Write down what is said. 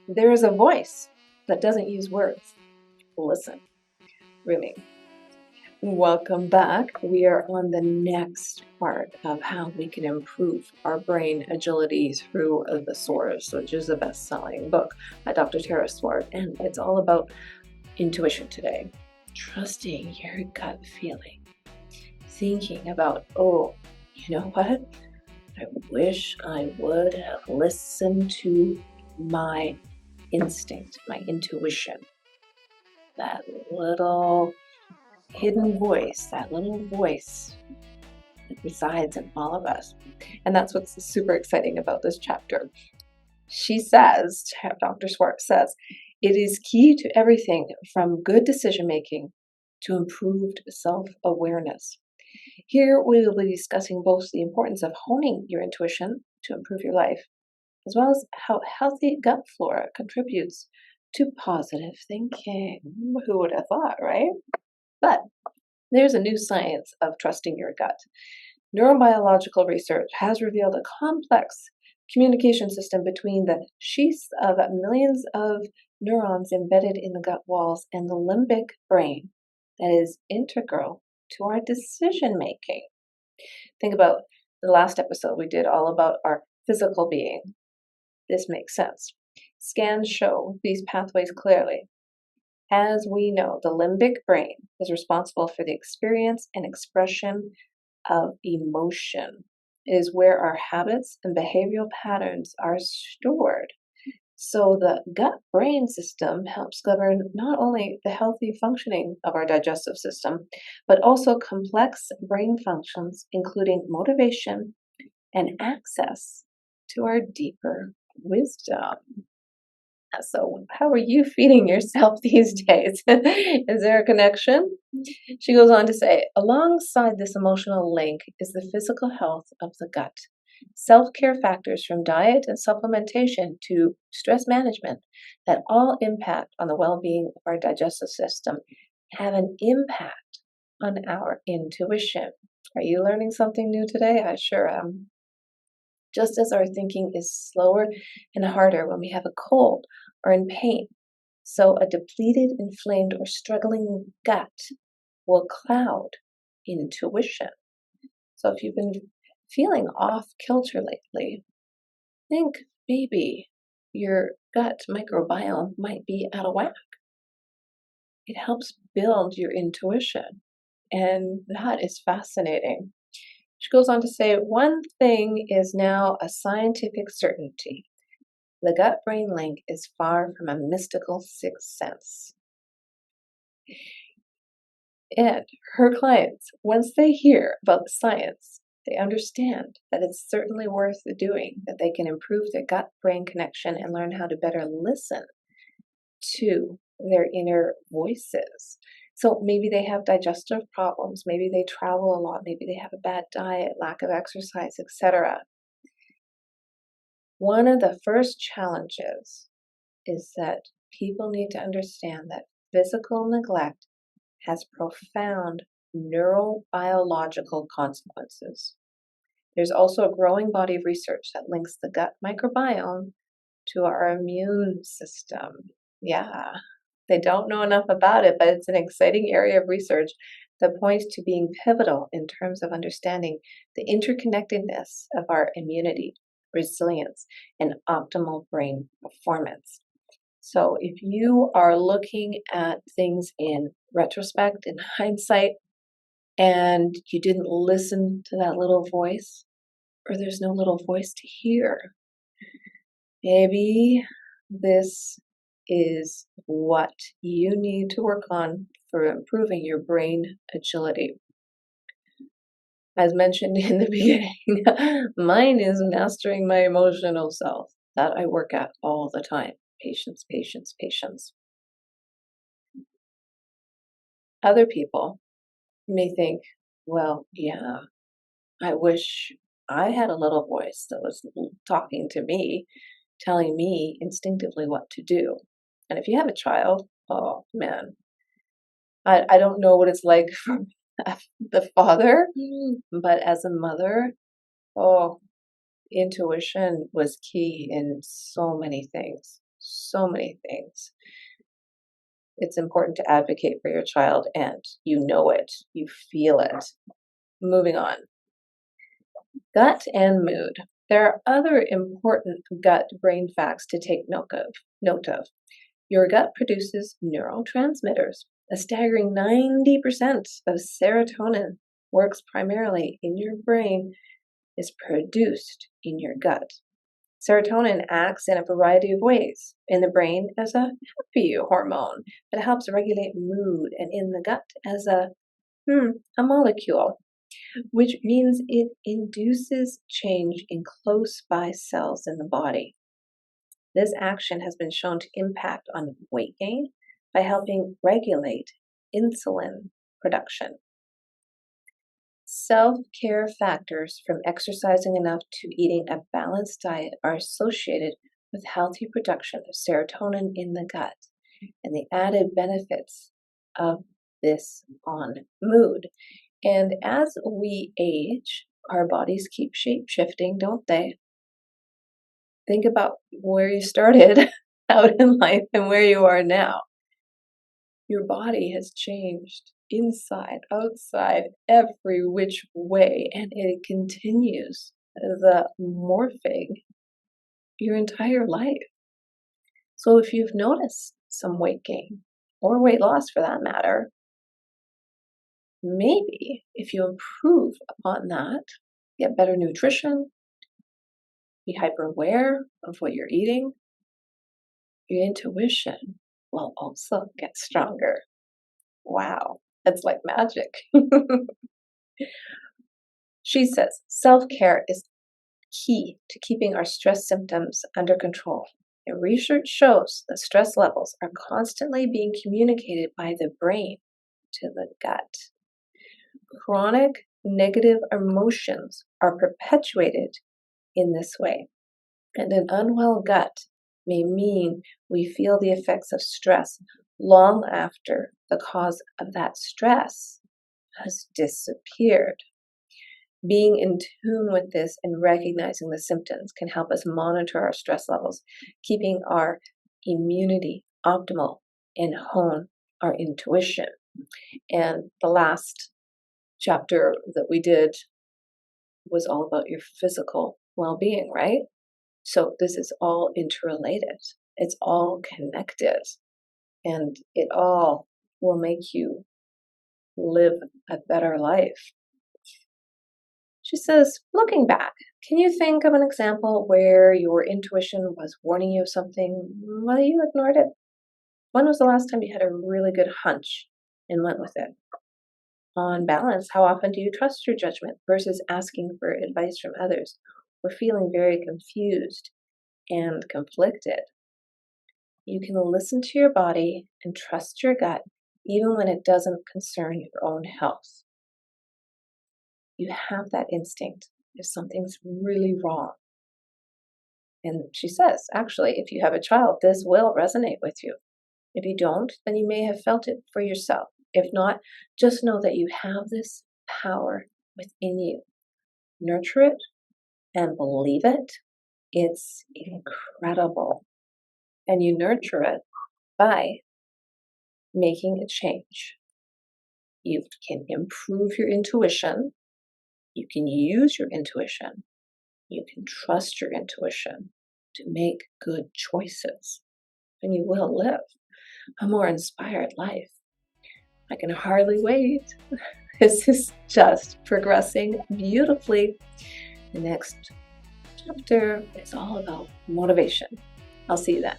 There is a voice that doesn't use words. Listen, really. Welcome back. We are on the next part of how we can improve our brain agility through the Source, which is a best-selling book by Dr. Tara Swart, and it's all about intuition today. Trusting your gut feeling. Thinking about, oh, you know what? I wish I would have listened to my instinct, my intuition. That little hidden voice, that little voice that resides in all of us. And that's what's super exciting about this chapter. She says, Dr. Swart says, it is key to everything from good decision making to improved self-awareness. Here we will be discussing both the importance of honing your intuition to improve your life, as well as how healthy gut flora contributes to positive thinking. Who would have thought, right? But there's a new science of trusting your gut. Neurobiological research has revealed a complex communication system between the sheaths of millions of neurons embedded in the gut walls and the limbic brain that is integral to our decision making. Think about the last episode we did all about our physical being. This makes sense. Scans show these pathways clearly. As we know, the limbic brain is responsible for the experience and expression of emotion. It is where our habits and behavioral patterns are stored. So the gut-brain system helps govern not only the healthy functioning of our digestive system, but also complex brain functions, including motivation and access to our deeper wisdom. So how are you feeding yourself these days? Is there a connection? She goes on to say, alongside this emotional link is the physical health of the gut. Self-care factors from diet and supplementation to stress management that all impact on the well-being of our digestive system have an impact on our intuition. Are you learning something new today? I sure am. Just as our thinking is slower and harder when we have a cold or in pain, so a depleted, inflamed, or struggling gut will cloud intuition. So if you've been feeling off kilter lately, think maybe your gut microbiome might be out of whack. It helps build your intuition, and that is fascinating. She goes on to say, one thing is now a scientific certainty. The gut-brain link is far from a mystical sixth sense. And her clients, once they hear about the science, they understand that it's certainly worth doing, that they can improve their gut-brain connection and learn how to better listen to their inner voices. So maybe they have digestive problems, maybe they travel a lot, maybe they have a bad diet, lack of exercise, etc. One of the first challenges is that people need to understand that physical neglect has profound neurobiological consequences. There's also a growing body of research that links the gut microbiome to our immune system. Yeah, they don't know enough about it, but it's an exciting area of research that points to being pivotal in terms of understanding the interconnectedness of our immunity, resilience, and optimal brain performance. So if you are looking at things in retrospect, in hindsight, and you didn't listen to that little voice, or there's no little voice to hear, maybe this is what you need to work on for improving your brain agility. As mentioned in the beginning, mine is mastering my emotional self. That I work at all the time. Patience, patience, patience. Other people may think, well, yeah, I wish I had a little voice that was talking to me, telling me instinctively what to do. And if you have a child, oh man, I don't know what it's like for the father, but as a mother, oh, intuition was key in so many things. so many things. It's important to advocate for your child, and you know it, you feel it. Moving on. Gut and mood. There are other important gut-brain facts to take note of. Your gut produces neurotransmitters. A staggering 90% of serotonin works primarily in your brain is produced in your gut. Serotonin acts in a variety of ways in the brain as a happy hormone that helps regulate mood, and in the gut as a molecule, which means it induces change in close by cells in the body. This action has been shown to impact on weight gain by helping regulate insulin production. Self-care factors from exercising enough to eating a balanced diet are associated with healthy production of serotonin in the gut and the added benefits of this on mood. And as we age, our bodies keep shape-shifting, don't they? Think about where you started out in life and where you are now. Your body has changed inside, outside, every which way, and it continues the morphing your entire life. So if you've noticed some weight gain, or weight loss for that matter, maybe if you improve upon that, get better nutrition, be hyper aware of what you're eating, your intuition will also get stronger. Wow, that's like magic. She says self-care is key to keeping our stress symptoms under control. And research shows that stress levels are constantly being communicated by the brain to the gut. Chronic negative emotions are perpetuated in this way, and an unwell gut may mean we feel the effects of stress long after the cause of that stress has disappeared. Being in tune with this and recognizing the symptoms can help us monitor our stress levels, keeping our immunity optimal and hone our intuition. And the last chapter that we did was all about your physical well-being, right? So this is all interrelated. It's all connected, and it all will make you live a better life. She says, looking back, can you think of an example where your intuition was warning you of something, but you ignored it? When was the last time you had a really good hunch and went with it? On balance, how often do you trust your judgment versus asking for advice from others or feeling very confused and conflicted? You can listen to your body and trust your gut even when it doesn't concern your own health. You have that instinct if something's really wrong. And she says, actually, if you have a child, this will resonate with you. If you don't, then you may have felt it for yourself. If not, just know that you have this power within you. Nurture it and believe it. It's incredible. And you nurture it by making a change. You can improve your intuition. You can use your intuition. You can trust your intuition to make good choices. And you will live a more inspired life. I can hardly wait. This is just progressing beautifully. The next chapter is all about motivation. I'll see you then.